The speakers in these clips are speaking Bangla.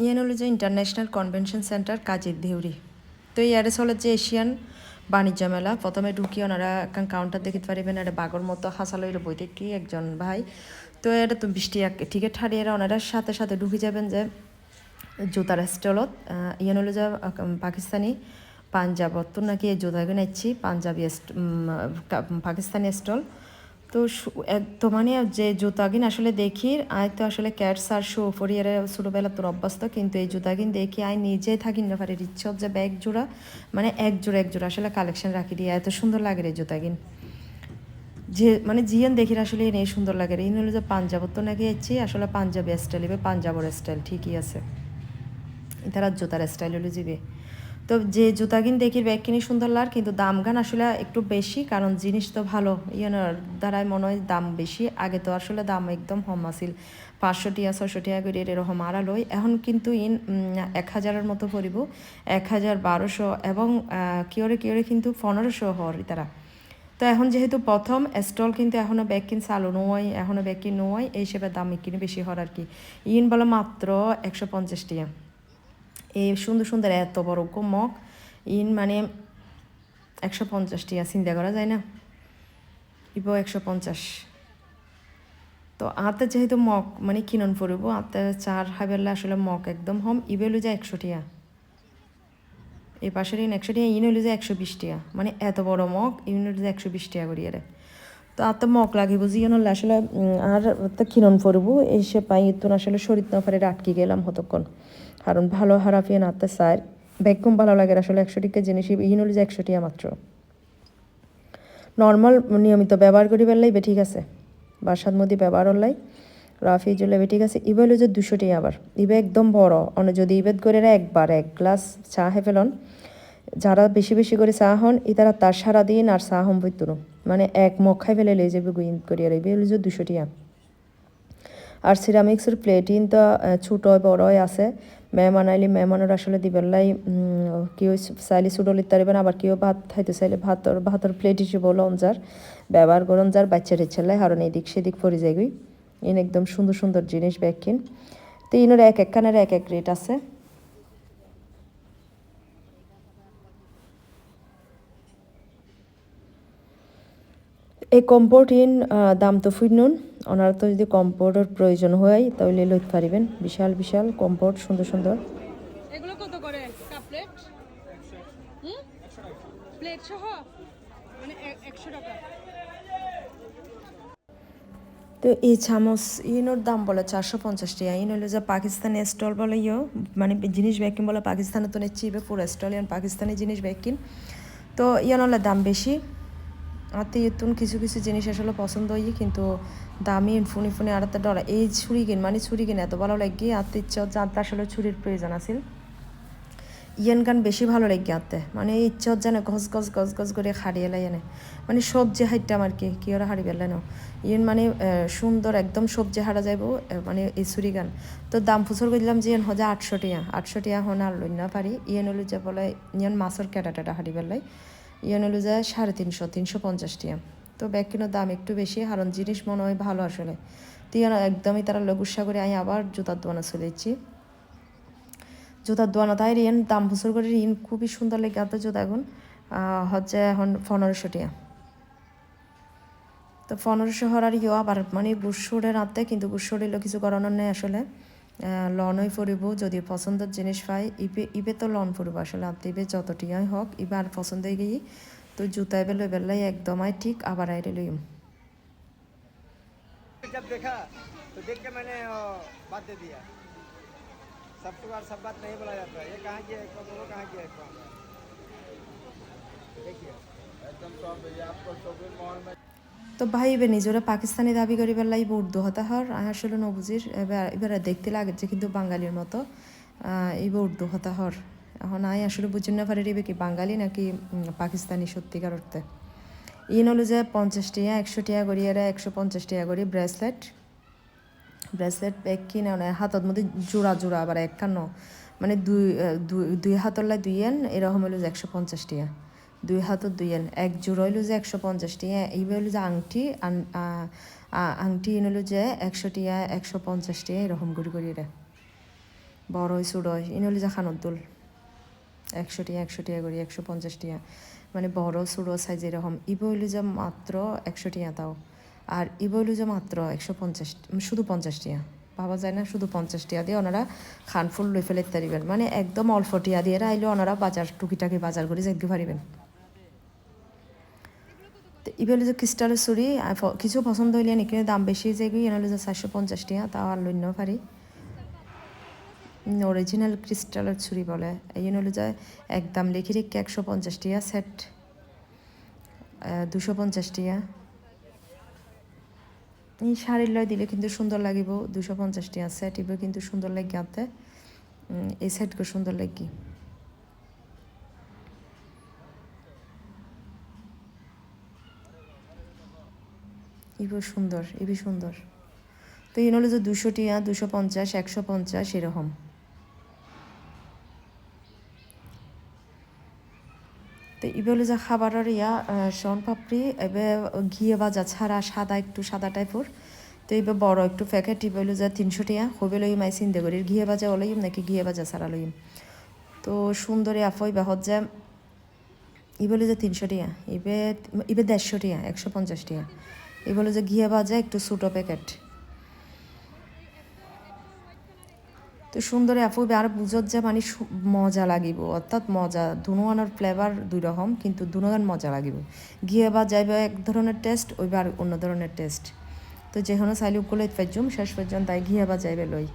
ইয়ান হলো যে ইন্টারন্যাশনাল কনভেনশন সেন্টার কাজীর দেউরি। তো এই অ্যাড্রেস হলো যে এশিয়ান বাণিজ্য মেলা। প্রথমে ঢুকি ওনারা একখান কাউন্টার দেখিতে পারিবেন, এটা বাগর মতো হাসালইর বইতে কি একজন ভাই। তো এটা তো বৃষ্টি টিকিট হারিয়ে ওনারা সাথে সাথে ঢুকে যাবেন যে জুতার স্টলত। ইয়ান হলো যে পাকিস্তানি পাঞ্জাবত নাকি এই জুতাকে নাইছি পাঞ্জাবি পাকিস্তানি স্টল। তো তো মানে যে জুতাগিন আসলে দেখি আয় তো আসলে ক্যাটস আর শো ফরিয়ার ছোটোবেলা তোর অভ্যস্ত, কিন্তু এই জুতাগিন দেখি আয় নিজেই থাকি না পারে ইচ্ছে যে ব্যাগ জোড়া মানে এক জোড়া আসলে কালেকশন রাখি দিয়ে এত সুন্দর লাগে রে জুতাগিন যে মানে জিয়ান দেখি আসলে এনে সুন্দর লাগে রে। ইন হলো যে পাঞ্জাবত তো নাকি ইচ্ছি আসলে পাঞ্জাবি স্টাইল এবার পাঞ্জাবর স্টাইল ঠিকই আছে, তারা জুতার স্টাইল হলো যাবে। তো যে জুতাগিন দেখি ব্যাগ কিনে সুন্দর লাগ, কিন্তু দাম গান আসলে একটু বেশি, কারণ জিনিস তো ভালো ইয়ানোর দ্বারাই মনে হয় দাম বেশি। আগে তো আসলে দাম একদম কম আসিল, 500 টিয়া 600 টিয়া করে এরকম আড়ালই। এখন কিন্তু 1000-এর মতো পড়িব, 1000-1200 এবং কিওরে কিন্তু 1500 হর তারা। তো এখন যেহেতু প্রথম স্টল কিন্তু এখনও ব্যাগ কিন চালু নয়, এখনও ব্যাগ কিন নয়, এই হিসেবে দাম কিনে বেশি হর আর কি। বলে মাত্র 150 টিয়া। এই সুন্দর সুন্দর এত বড় মগ মানে 150 টিয়া চিন্তা করা যায় না, 150। তো আতে যেহেতু মগ মানে কিনন পড়ব আতে 4 হাইবেলা আসলে মগ একদম হম ইবেলু যে 100 টিয়া, এই পাশের 100 টিয়া হইল যে 120 টিয়া, মানে এত বড় মগ হইল যে 120 টিয়া করি আরে। তো আতে মগ লাগিব জিয়ন আসলে আর তো কিনন পড়ব এসে পাই তো আসলে শরীর না পারে আটকে গেলাম হতক্ষণ, কারণ ভালো হারাফিয়ে নাতে চায় বেগম ভালো লাগে আসলে 100 টিকা জিনিস হল যে 100 টিয়া মাত্র। নর্মাল নিয়মিত ব্যবহার করি পেলাইবে ঠিক আছে, বাসার মধ্যে ব্যবহার হলাই রাফি জুলেবে ঠিক আছে। ইবে হলো যে 200 টিয়া আবার ইবে একদম বড় অনে যদি ইবেদ করে একবার 1 গ্লাস চা হে ফেলন, যারা বেশি বেশি করে চা হন তারা তার সারাদিন আর চা হম বইতুনো মানে এক মগ খাই ফেলে লে যাবে গুইন করিয়া ইবে হলো যে 200 টিয়া। আর সিরামিক্সের প্লেটিন তো ছোট বড়ই আছে, মেহমান আইলে মেহমানের আসলে দিবেলাই কেউ চাইলে ছোটো লিতে পারবেন, আবার কেউ ভাত খাইতে চাইলে ভাতর প্লেট হিসেবে লঞ্জার ব্যবহার করুন যার বাচ্চা টেচ্ছেলাই কারণ এদিক সেদিক পরে যাইগুই। ইন একদম সুন্দর সুন্দর জিনিস ব্যাগ কিন। তো ইনোর এক কানের এক রেট আছে। এই কম্পোর্ট দাম তো ফুইনুন, ওনারা তো যদি কম্পোর্টের প্রয়োজন হয় তাহলে লইতে পারিবেন, বিশাল বিশাল কম্পোর্ট সুন্দর সুন্দর। এগুলো কত করে কাপ প্লেট? প্লেট সহ মানে 100 টাকা। তো এই চামচ ইনোর দাম বলে 450 টাকা। ইন হলো যে পাকিস্তানি স্টল বলে মানে জিনিস ব্যাকিং বলে পাকিস্তানে তো নিচ্ছি পুরো স্টল ইয়ান পাকিস্তানি জিনিস ব্যাকিং। তো ইয়ান হলে দাম বেশি, আর তো ইতুন কিছু কিছু জিনিস আসলে পছন্দ হই, কিন্তু দামি ফুনি আর ডরা এই ছুরি কিন মানে ছুরি কিন এত ভালো লাগে আর তো ইচ্ছা হচ্ছে আর আসলে ছুরির প্রয়োজন আছিল। ইয়ান গান বেশি ভালো লাগে আতে মানে ইচ্ছা হচ্ছে না গজ করে হারিয়ে লাই এনে মানে সবজি হাইটাম আর কি ওরা হারি পেলে না ইয়েন মানে সুন্দর একদম সবজি হারা যাইব মানে এই ছুরি গান। তো দাম ফুসর করলাম যে ইয়েন হজা 800 টিয়া হন আর লই না পারি। ইয়েন হলো যে বলে ইয়েন মাছের ক্যাটা হারি পেলাই ইয়েন হলো যে 350 টিয়া। তো ব্যাগ কিনোর দাম একটু বেশি, কারণ জিনিস মনে হয় ভালো আসলে। তো ইয়ান একদমই তারা গুসা করে আমি আবার জুতার দোকানে চলে যাচ্ছি। জুতার দোয়ানো তাই রিয়ান দাম বছর করে রিন খুবই সুন্দর লেগে আতে জুতা এখন হচ্ছে এখন 1500 টিয়া। তো 1500 হরার আবার মানে বুসুরের আনতে, কিন্তু বুসুর এলো কিছু করানোর নেই আসলে, লনই ফুরিব যদি পছন্দের জিনিস পাই ইবে তো লন ফুরিব আসলে আনতে ইবে যত টিয়াই হোক ইবে আর পছন্দ হয়ে গিয়ে। তো জুতা এবে লই বেলাই একদমই ঠিক আবার আইরে লইম। जब देखा तो देख के मैंने बात दे दिया, सबको बार सब बात नहीं बोला जाता, ये कहाँ की है वो कहाँ की है देखिए एकदम टॉप भैया आपको शॉपिंग मॉल में। তো ভাই এবার নিজেরা পাকিস্তানি দাবি করি বেলাই উর্দু হতা হর আমি আসলে নবুজির এবার দেখতে লাগে যে কিন্তু বাঙালির মতো এবার উর্দু হতা হর। এখন আমি আসলে বুঝি না পারি রেবে কি বাঙালি নাকি পাকিস্তানি সত্যিকার অর্থে। ইন হলো যে 50 টিয়া 100 টিয়া করি এরা 150 টিয়া করি ব্রেসলেট ব্যাগ কিনে নেয় হাতের মধ্যে জোড়া আবার একখান মানে দুই হাতরলাই 2 এন এরকম হলো যে 150 টিয়া, 2 হাতর 2 এন এক জোড়া হইলো যে 150 টিয়া। এইবার হলো যে আংটি হলো যে 100 টিয়া 150 টিয়া এরকম করি রে বড় হয় ছোট হয় ইন হলে যা খানোর দোল 100 টাকা করে 150 টাকা মানে বড় ছোট সাইজ এরকম ইবো হইলো যে মাত্র 100 টাকা তাও আর ইবো হইলো যে মাত্র 150 শুধু 50 টাকা ভাবা যায় না শুধু 50 টাকা দিয়ে ওনারা খান ফুল লই ফেলে পারিবেন মানে একদম অল্প টাকা দিয়ে আইলে ওনারা বাজার টুকিটাকি বাজার করে যাইতে পারিবেন তো ইবে হলো যে ক্রিস্টালের চুরি কিছু পছন্দ হইলে নাকি দাম বেশি যাইবি এনে হলো যে 450 টাকা তাও আর লইন্য পারি অরিজিনাল ক্রিস্টালের ছুরি বলে এই হলো যে একদম লিখি রেখে 150 টাকা সেট 250 টাকা এই শাড়ির লয় দিলে কিন্তু সুন্দর লাগিব 250 টাকা সেট ইবে কিন্তু সুন্দর লাগে আনতে এই সেটকে সুন্দর লাগি ইবে সুন্দর তো এই হলো যে 200 টাকা 250 150 এরকম তো ইবে হলো যে খাবারের শন পাপড়ি এবে ঘিয়ে ভাজা ছাড়া সাদা একটু সাদা টাইপের তো এবার বড় একটু প্যাকেট ইবে হলো যে 300 টাকা হইবে লইম আই চিন্তা করি ঘিয়ে ভাজা লইম নাকি ঘিয়ে ভাজা ছাড়া লইম তো সুন্দরী আফই বাহত যে ইবে হলো যে 300 টাকা ইবে 150 টাকা 150 টাকা এ বলে যে ঘিয়ে ভাজা একটু ছোটো প্যাকেট তো সুন্দরে আপু আর বুঝত যে মানে মজা লাগিব অর্থাৎ মজা দুনোয়ানোর ফ্লেভার দুই রকম কিন্তু দুনোগান মজা লাগিব ঘিয়ে বা যাইবে এক ধরনের টেস্ট ওইবার আর অন্য ধরনের টেস্ট তো যেখানে চাইলে উপকূলে পাইজুম শেষ পর্যন্ত তাই ঘিয়ে বা যাইবে লই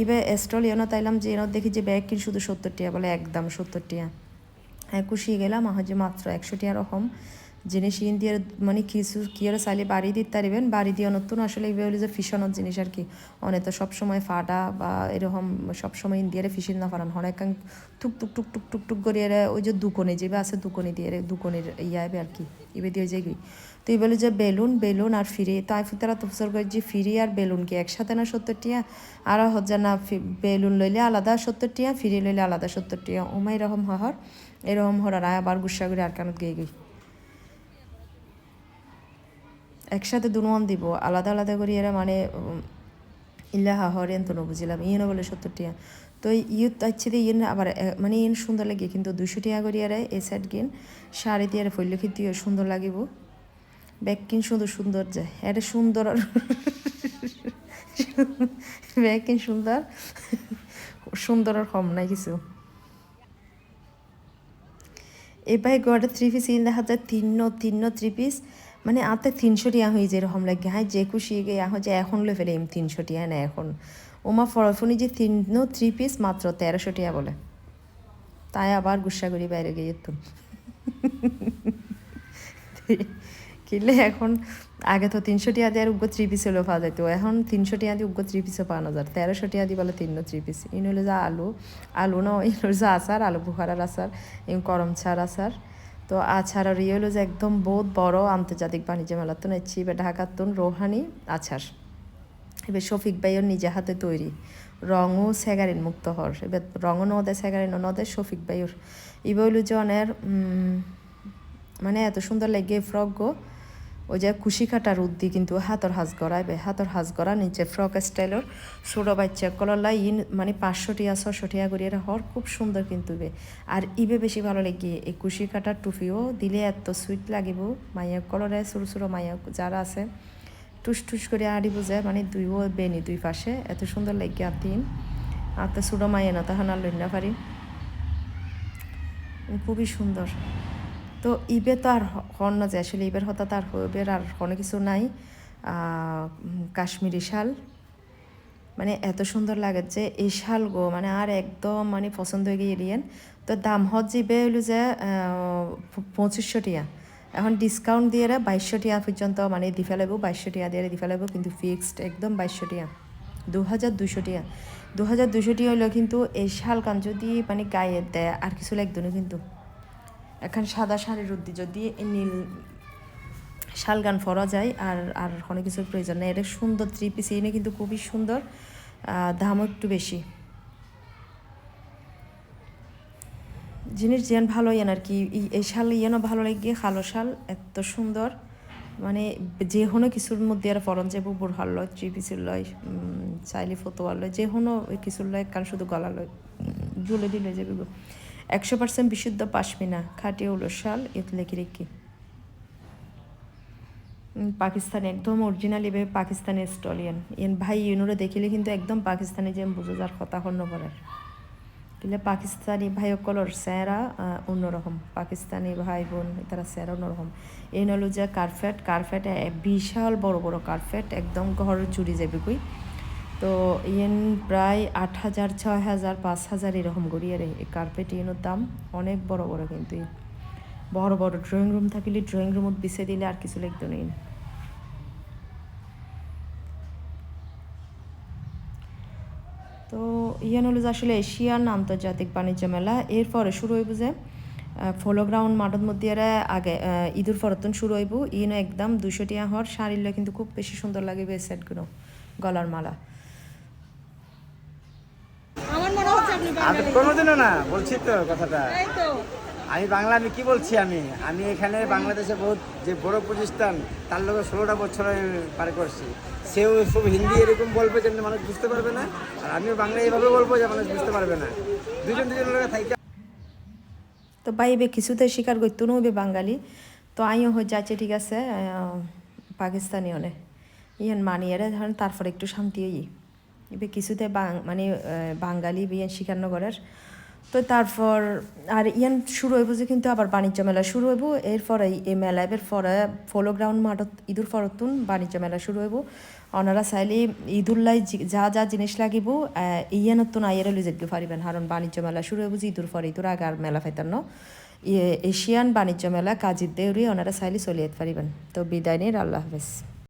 ইবে স্টল এনে তাইলাম যে এনে দেখি যে ব্যাগ কিন শুধু 70 টাকা বলে একদম 70 টাকা হ্যাঁ খুশি গেলাম যে মাত্র 100 টাকা রকম জিনিস ইন দিয়ে মানে কিছু কি আর চাইলে বাড়ি দিতে পারিবেন বাড়ি দিয়ে নতুন আসলে এইভাবে হলো যে ফিশানোর জিনিস আর কি অনেক তো সবসময় ফাটা বা এরকম সবসময় ইন্ডিয়ারে ফিশিং না ফারান অনেক টুক টুক টুক টুক টুক টুক করে ওই যে দুকনে যেবে আছে দুকনে দিয়ে দুকনের ইয়াবে আর কি এবার দিয়ে যাই তো এই বলে যে বেলুন আর ফিরি তাই তারা তফসর করে যে ফিরি আর বেলুন কি একসাথে না 70 টাকা আর হচ্ছে না বেলুন লইলে আলাদা 70 টাকা ফিরি লইলে আলাদা 70 টাকা ওমাই এরকম হর এরকম হরার আবার গুসা করে আর কানত গিয়ে একসাথে দুনুয়ান দিব আলাদা আলাদা করি এরা মানে ইল্লাহা হরেন তো বুঝিলাম ইয়ে বলে 70 টাকা তো ইয়ে আচ্ছে দিয়ে ইয়ে আবার মানে ইয়ে সুন্দর লাগে কিন্তু 200 টাকা করি আর এই সেট গিন শাড়ি দিয়ে ফইলে কিন্তু সুন্দর লাগিব ব্যাগ কিন সুন্দর যায় এটা সুন্দর ব্যাগ কিন সুন্দর আর কম নাই কিছু এবার গোয়াটা 3 পিস ইন দেখা যায় তিন্ন 3 পিস মানে আতে 300 টাকা হয়ে যায় এরকম লাগে হ্যাঁ যে খুশি গিয়ে যে এখন লো ফেলে 300 টাকা না এখন ওমা ফরফুনি যে 3 পিস মাত্র 1300 টাকা বলে তাই আবার গুসা করি বাইরে গিয়ে যেত কিনলে এখন আগে তো 300 টাকা দিয়ে আর উগ্র 3 পিস হলেও পাওয়া যেত এখন 300 টাকা দিয়ে উগ্র 3 পিসও পাওয়া যায় 1300 টাকা দিয়ে বলে 3 পিস ইন হলে যা আলু না ইন হলে যা আচার আলু বুখারার আচার এম করম ছাড় আচার তো আচার আর ইয়ে হলো যে একদম বহুত বড় আন্তর্জাতিক বাণিজ্য মেলা তো নিচ্ছি এবার ঢাকার তুন রোহানি আচার এবার শফিক ভাইয়ের নিজে হাতে তৈরি রঙও সেগারিন মুক্ত হর এবার রঙও নদে সেগারিন নদে শফিক ভাইয়ের এবার হইলো যে অনের মানে এত সুন্দর লাগে ফ্রক গো ওই যে কুশি কাটার উদ্দি কিন্তু হাতর হাজ গড়াইবে হাতর হাজ গড়া নিচে ফ্রক স্টাইলের ছোটো বাচ্চা কলরলা ইন মানে 500 টাকা 600 টাকা করে এরা হর খুব সুন্দর কিন্তু আর ইবে বেশি ভালো লাগে এই কুশি কাটার টুপিও দিলে এত সুইট লাগিব মাইয়া কলরে ছোটো মাইয়া যারা আছে টুস করে আড়ি বোঝায় মানে দুইও বেনি দুই পাশে এত সুন্দর লাগে আতিন আর তো ছোটো মাইয়া না তখন আর লইনা পারি খুবই সুন্দর তো ইবে তো আর হন না যে আসলে ইবের হঠাৎ আর হইবের আর কোনো কিছু নাই কাশ্মীরি শাল মানে এত সুন্দর লাগে যে এই শাল গো মানে আর একদম মানে পছন্দ হয়ে গিয়ে এলিয়েন তো দাম হত জিবে হইলো যে 2500 টাকা এখন ডিসকাউন্ট দিয়ে 2200 টাকা পর্যন্ত মানে দি ফেলাইব 2200 টাকা দিয়ে দি ফেলাইব কিন্তু ফিক্সড একদম 2200 টাকা 2200 টাকা 2200 টাকা হইলেও কিন্তু এই শাল কান যদি মানে গায়ে দেয় আর কিছু লাগতো না কিন্তু এখন সাদা শাড়ির উদ্দি যদি নীল শাল গান ফরা যায় আর অনেক কিছুর প্রয়োজন নেই এটা সুন্দর 3 পিস এনে কিন্তু খুবই সুন্দর দামও একটু বেশি জিনিস যেন ভালো ইয়ান আর কি এই শাল ইয়ানও ভালো লাগে কালো শাল এত সুন্দর মানে যে কোনো কিছুর মধ্যে আর ফরন যাবো বোরহার লয়, থ্রি পিসের লয়, চাইলে ফতোয়ার লয়, যে কোনো কিছুর লয়, কারণ শুধু গলা লয় ঝুলে দিলে যাবে 100% বিশুদ্ধ পাশমিনা, খাঁটি উলো শাল, এত লেখি রেখি পাকিস্তানি, একদম অরিজিনাল এভাবে পাকিস্তানি স্টলিয়ান। এন ভাই ইউনোরে দেখিলে কিন্তু একদম পাকিস্তানি যে বুঝো যার কথা হন্য করার দিলে পাকিস্তানি ভাই কলর স্যারা অন্যরকম, পাকিস্তানি ভাই বোন তারা স্যারা অন্যরকম। এই হলো যে কার্পেট বিশাল বড় বড় কার্পেট, একদম ঘর জুড়ি যাবে কই। তো ইয়েন প্রায় 8,000 6,000 5,000 এরকম করি আর এই কার্পেট ইয়েনোর দাম অনেক বড় বড়, কিন্তু বড় বড় ড্রয়িং রুম থাকিলে ড্রয়িং রুমত বিছে দিলে আর কিছু লিখতো নেই। তো ইয়ান হলো যে আসলে এশিয়ান আন্তর্জাতিক বাণিজ্য মেলা, এরপরে শুরু হইব যে ফলো গ্রাউন্ড মাঠের মধ্যে এরা আগে ঈদুর ফরতন শুরু হইব। ইনো একদম 200 টাকা হওয়ার শাড়ির লয় কিন্তু খুব বেশি সুন্দর লাগে এই সেটগুলো, গলার মালা। আমার মনে হচ্ছে আপনি আমি বাঙালি। কোনোদিনও না, বলছি তো কথাটা। এই তো আমি বাংলা, আমি কি বলছি, আমি এখানে বাংলাদেশে বহুত যে বড় প্রতিষ্ঠান, তার লোক 16টা বছর আমি পার করছি। সেও সব হিন্দি এরকম বলবে যে মানুষ বুঝতে পারবে না, আর আমিও বাংলা এইভাবে বলবো যে মানুষ বুঝতে পারবে না। দুজন লোক থাইকা। তো বাইবে কিছুতে স্বীকার করতো না হইবে বাঙালি। তো আইও হয়ে যাচ্ছে ঠিক আছে পাকিস্তানি হলে ইয়ান মানিয়ারে ধরেন, তারপরে একটু শান্তি হই এবে কিছুতে মানে বাঙালি বিয়ান স্বীকার নগরের। তো তারপর আর ইয়ান শুরু হইব যে কিন্তু আবার বাণিজ্য মেলা শুরু হইব। এরপরে এই মেলা এবার পরে ফলো গ্রাউন্ড মাঠত ঈদুর ফরতুন বাণিজ্য মেলা শুরু হইব। ওনারা চাইলে ঈদুল্লাই যা যা জিনিস লাগিব ইয়ানতুন আইয়ারে লই যেতে পারিবেন, কারণ বাণিজ্য মেলা শুরু হইব যে ঈদুর পরে, ঈদুর আগে আর মেলা ফাইতান ন। এশিয়ান বাণিজ্য মেলা কাজীর দেউরি ওনারা চাইলে চলিয়ে পারিবেন। তো বিদায় নিয়ে আল্লাহ হাফেজ।